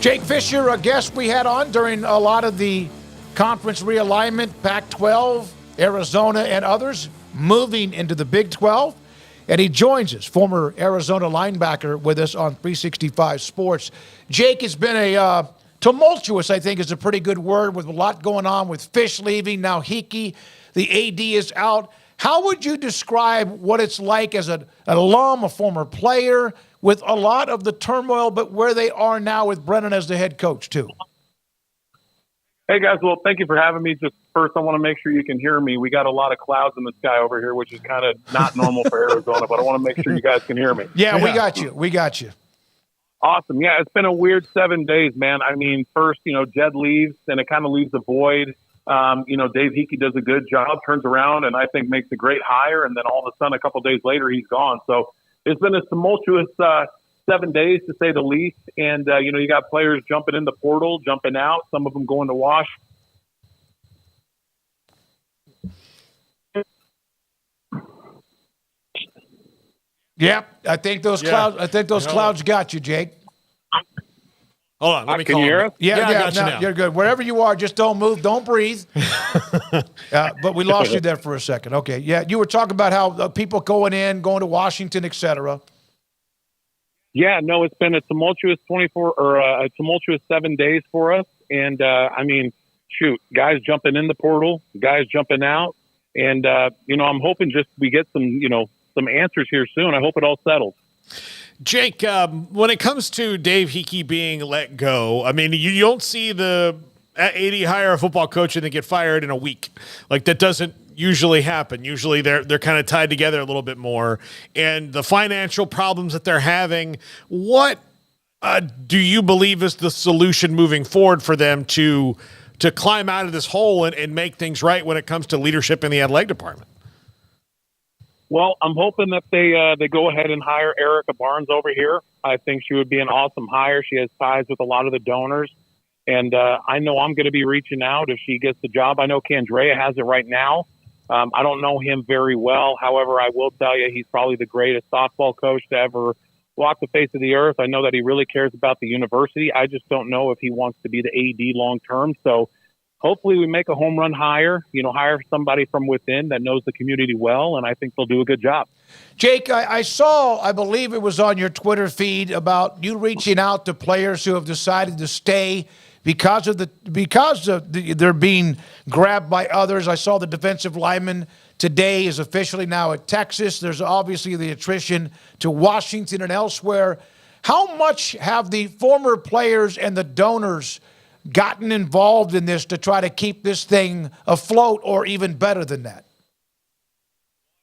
Jake Fischer, a guest we had on during a lot of the conference realignment, Pac-12, Arizona, and others moving into the Big 12. And he joins us, former Arizona linebacker, with us on 365 Sports. Jake, has been a tumultuous, I think is a pretty good word, with a lot going on with Fish leaving. Now Hickey, the AD, is out. How would you describe what it's like as an alum, a former player, with a lot of the turmoil, but where they are now with Brennan as the head coach, too? Hey, guys. Well, thank you for having me. Just first, I want to make sure you can hear me. We got a lot of clouds in the sky over here, which is kind of not normal for Arizona, but I want to make sure you guys can hear me. Yeah, we got you. We got you. Awesome. Yeah, it's been a weird 7 days, man. I mean, first, Jed leaves, and it kind of leaves a void. Dave Hickey does a good job, turns around, and I think makes a great hire, and then all of a sudden, a couple of days later, he's gone. So it's been a tumultuous 7 days, to say the least. And, you got players jumping in the portal, jumping out, some of them going to wash. Yep, I think those clouds got you, Jake. Hold on, let me Can call you hear him. us? Yeah, you're good. Wherever you are, just don't move, don't breathe. But we lost you there for a second. Okay, yeah, you were talking about how people going to Washington, et cetera. Yeah, no, it's been a tumultuous 7 days for us. And, guys jumping in the portal, guys jumping out. And, I'm hoping just we get some answers here soon. I hope it all settles. Jake, when it comes to Dave Hickey being let go, I mean, you don't see the AD hire a football coach and they get fired in a week. Like, that doesn't usually happen. Usually they're kind of tied together a little bit more. And the financial problems that they're having, what do you believe is the solution moving forward for them to climb out of this hole and make things right when it comes to leadership in the athletic department? Well, I'm hoping that they go ahead and hire Erica Barnes over here. I think she would be an awesome hire. She has ties with a lot of the donors. And I know I'm going to be reaching out if she gets the job. I know Candrea has it right now. I don't know him very well. However, I will tell you he's probably the greatest softball coach to ever walk the face of the earth. I know that he really cares about the university. I just don't know if he wants to be the AD long term. So hopefully we make a home run hire, hire somebody from within that knows the community well, and I think they'll do a good job. Jake, I saw, I believe it was on your Twitter feed, about you reaching out to players who have decided to stay because of they're being grabbed by others. I saw the defensive lineman today is officially now at Texas. There's obviously the attrition to Washington and elsewhere. How much have the former players and the donors gotten involved in this to try to keep this thing afloat, or even better than that?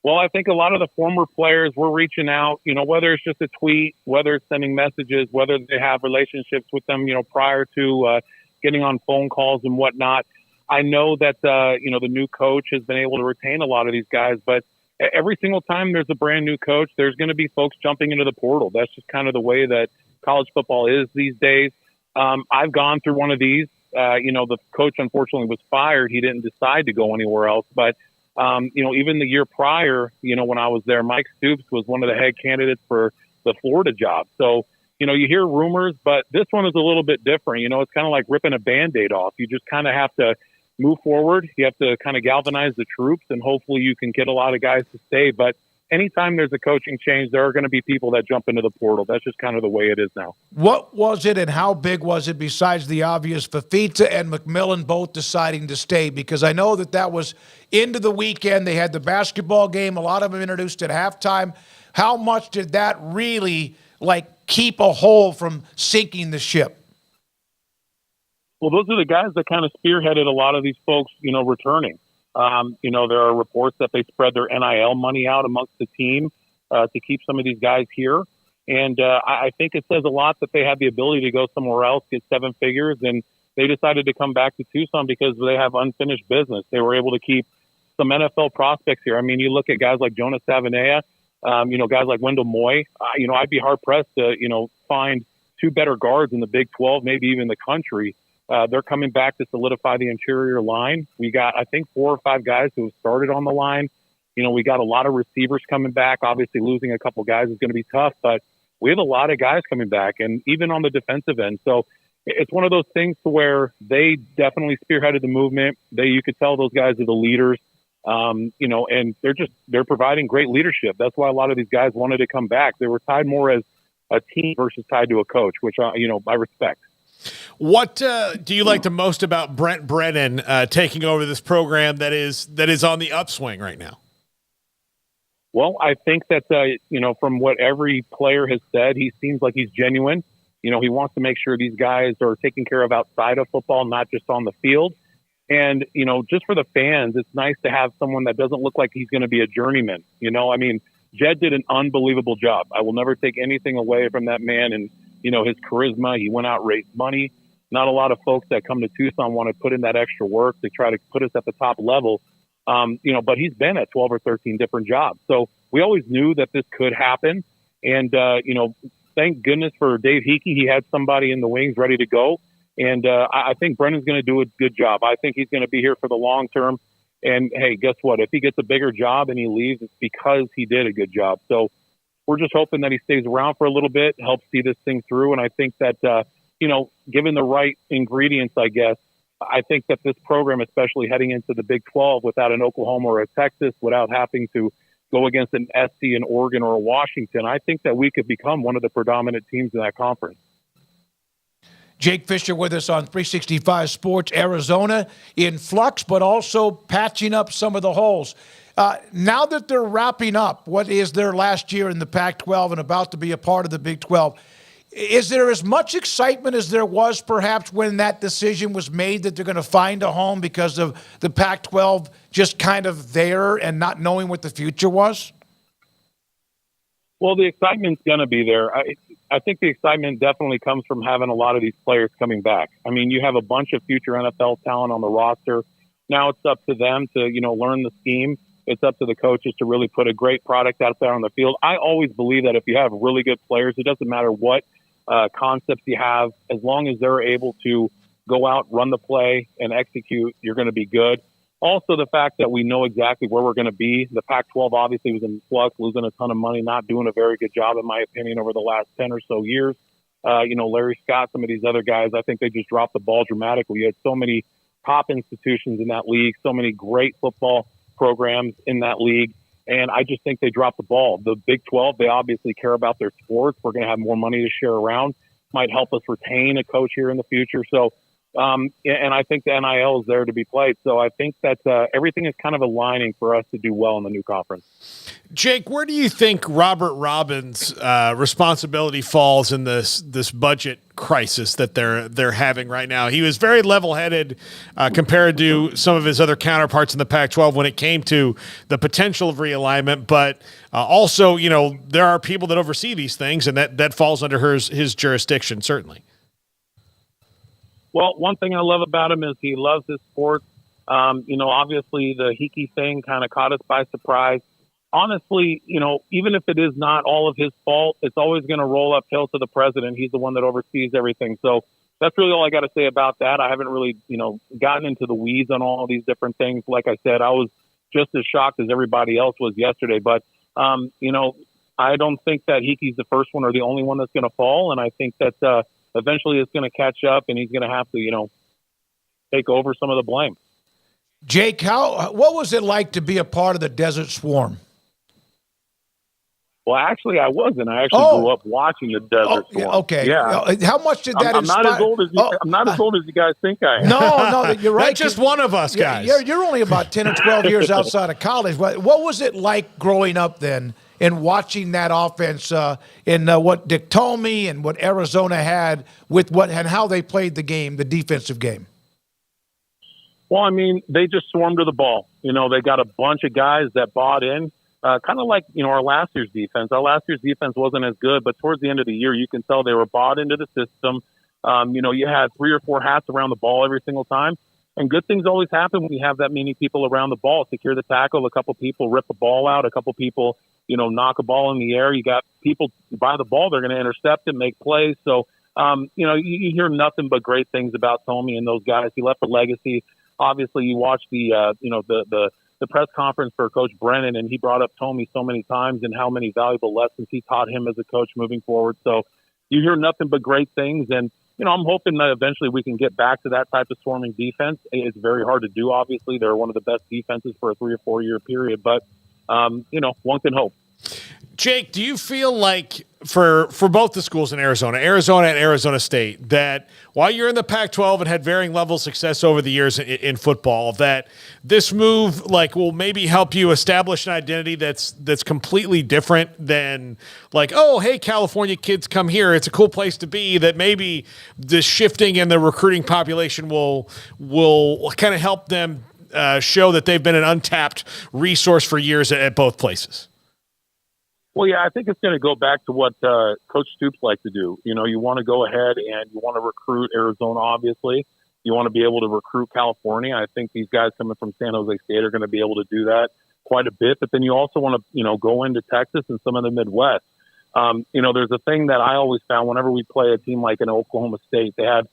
Well, I think a lot of the former players were reaching out, whether it's just a tweet, whether it's sending messages, whether they have relationships with them, prior to getting on phone calls and whatnot. I know that, the new coach has been able to retain a lot of these guys, but every single time there's a brand new coach, there's going to be folks jumping into the portal. That's just kind of the way that college football is these days. I've gone through one of these. The coach unfortunately was fired. He didn't decide to go anywhere else. But, even the year prior, when I was there, Mike Stoops was one of the head candidates for the Florida job. So, you hear rumors, but this one is a little bit different. It's kind of like ripping a Band-Aid off. You just kind of have to move forward. You have to kind of galvanize the troops, and hopefully you can get a lot of guys to stay. But anytime there's a coaching change, there are going to be people that jump into the portal. That's just kind of the way it is now. What was it and how big was it, besides the obvious Fafita and McMillan both deciding to stay? Because I know that was into the weekend. They had the basketball game. A lot of them introduced at halftime. How much did that really, keep a hole from sinking the ship? Well, those are the guys that kind of spearheaded a lot of these folks, returning. There are reports that they spread their NIL money out amongst the team to keep some of these guys here. And I think it says a lot that they had the ability to go somewhere else, get seven figures, and they decided to come back to Tucson because they have unfinished business. They were able to keep some NFL prospects here. I mean, you look at guys like Jonas Savanea, guys like Wendell Moy. I'd be hard-pressed to, find two better guards in the Big 12, maybe even the country. They're coming back to solidify the interior line. We got, I think, 4 or 5 guys who have started on the line. We got a lot of receivers coming back. Obviously, losing a couple guys is going to be tough, but we have a lot of guys coming back, and even on the defensive end. So, it's one of those things to where they definitely spearheaded the movement. You could tell those guys are the leaders, and they're providing great leadership. That's why a lot of these guys wanted to come back. They were tied more as a team versus tied to a coach, which I respect. What do you like the most about Brent Brennan taking over this program that is on the upswing right now? Well, I think that, from what every player has said, he seems like he's genuine. He wants to make sure these guys are taken care of outside of football, not just on the field. And, just for the fans, it's nice to have someone that doesn't look like he's going to be a journeyman. Jed did an unbelievable job. I will never take anything away from that man and, his charisma. He went out, raised money. Not a lot of folks that come to Tucson want to put in that extra work to try to put us at the top level. But he's been at 12 or 13 different jobs. So we always knew that this could happen. And, thank goodness for Dave Hickey. He had somebody in the wings ready to go. And I think Brennan's going to do a good job. I think he's going to be here for the long term. And, hey, guess what? If he gets a bigger job and he leaves, it's because he did a good job. So we're just hoping that he stays around for a little bit, helps see this thing through. And I think that, given the right ingredients, I guess, I think that this program, especially heading into the Big 12 without an Oklahoma or a Texas, without having to go against an SC in Oregon or a Washington, I think that we could become one of the predominant teams in that conference. Jake Fischer with us on 365 Sports. Arizona in flux, but also patching up some of the holes. Now that they're wrapping up what is their last year in the Pac-12 and about to be a part of the Big 12, is there as much excitement as there was perhaps when that decision was made that they're going to find a home because of the Pac-12 just kind of there and not knowing what the future was? Well, the excitement's going to be there. I think the excitement definitely comes from having a lot of these players coming back. I mean, you have a bunch of future NFL talent on the roster. Now it's up to them to, learn the scheme. It's up to the coaches to really put a great product out there on the field. I always believe that if you have really good players, it doesn't matter what concepts you have, as long as they're able to go out, run the play, and execute, you're going to be good. Also, the fact that we know exactly where we're going to be. The Pac-12 obviously was in flux, losing a ton of money, not doing a very good job, in my opinion, over the last 10 or so years. Larry Scott, some of these other guys, I think they just dropped the ball dramatically. You had so many top institutions in that league, so many great football programs in that league, and I just think they dropped the ball. The Big 12, they obviously care about their sports. We're going to have more money to share around. Might help us retain a coach here in the future. So, and I think the NIL is there to be played. So I think that everything is kind of aligning for us to do well in the new conference. Jake, where do you think Robert Robbins' responsibility falls in this budget crisis that they're having right now? He was very level-headed compared to some of his other counterparts in the Pac-12 when it came to the potential of realignment, but also, there are people that oversee these things, and that falls under his jurisdiction, certainly. Well, one thing I love about him is he loves his sport. Obviously the Hickey thing kind of caught us by surprise. Honestly, even if it is not all of his fault, it's always going to roll uphill to the president. He's the one that oversees everything. So that's really all I got to say about that. I haven't really, gotten into the weeds on all of these different things. Like I said, I was just as shocked as everybody else was yesterday. But, I don't think that Hickey's the first one or the only one that's going to fall. And I think that eventually it's going to catch up and he's going to have to, take over some of the blame. Jake, what was it like to be a part of the Desert Swarm? Well, actually, I wasn't. I actually grew up watching the Desert Swarm. Okay. Yeah. How much did that inspire? I'm not as old as you guys think I am. No, you're right. That's just one of us, guys. You're only about 10 or 12 years outside of college. What was it like growing up then and watching that offense and what Dick Tomey and what Arizona had with and how they played the game, the defensive game? Well, I mean, they just swarmed to the ball. They got a bunch of guys that bought in. Kind of like, our last year's defense. Our last year's defense wasn't as good, but towards the end of the year, you can tell they were bought into the system. You had 3 or 4 hats around the ball every single time. And good things always happen when you have that many people around the ball. Secure the tackle, a couple people rip the ball out, a couple people, knock a ball in the air. You got people by the ball, they're going to intercept it, make plays. So, you hear nothing but great things about Tomey and those guys. He left a legacy. Obviously, you watch the press conference for Coach Brennan, and he brought up Tomey so many times and how many valuable lessons he taught him as a coach moving forward. So you hear nothing but great things. And, I'm hoping that eventually we can get back to that type of swarming defense. It's very hard to do, obviously. They're one of the best defenses for a 3 or 4 year period, but, one can hope. Jake, do you feel like for both the schools in Arizona and Arizona State, that while you're in the Pac-12 and had varying levels of success over the years in football, that this move will maybe help you establish an identity that's completely different than oh, hey, California kids, come here. It's a cool place to be, that maybe the shifting in the recruiting population will kind of help them show that they've been an untapped resource for years at both places? Well, yeah, I think it's going to go back to what Coach Stoops likes to do. You want to go ahead and you want to recruit Arizona, obviously. You want to be able to recruit California. I think these guys coming from San Jose State are going to be able to do that quite a bit. But then you also want to, go into Texas and some of the Midwest. There's a thing that I always found whenever we play a team like an Oklahoma State. They had,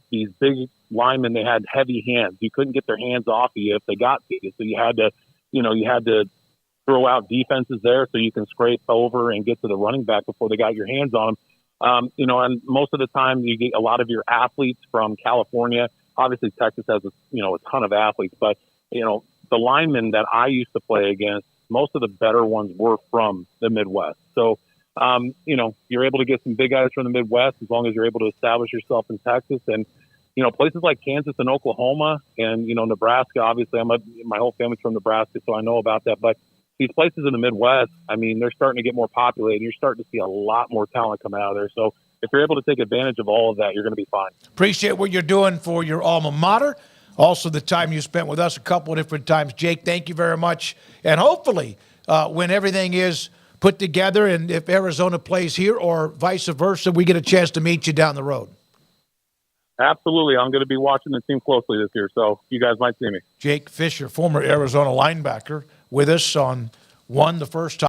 these big linemen. They had heavy hands. You couldn't get their hands off you if they got to you. So you had to throw out defenses there so you can scrape over and get to the running back before they got your hands on them. And most of the time you get a lot of your athletes from California. Obviously Texas has a ton of athletes, but the linemen that I used to play against, most of the better ones were from the Midwest. So, you're able to get some big guys from the Midwest as long as you're able to establish yourself in Texas. And, places like Kansas and Oklahoma and, Nebraska, obviously my whole family's from Nebraska, so I know about that. But these places in the Midwest, they're starting to get more populated. You're starting to see a lot more talent come out of there. So if you're able to take advantage of all of that, you're going to be fine. Appreciate what you're doing for your alma mater. Also, the time you spent with us a couple of different times. Jake, thank you very much. And hopefully, when everything is put together and if Arizona plays here or vice versa, we get a chance to meet you down the road. Absolutely. I'm going to be watching the team closely this year, so you guys might see me. Jake Fischer, former Arizona linebacker, with us on the first time.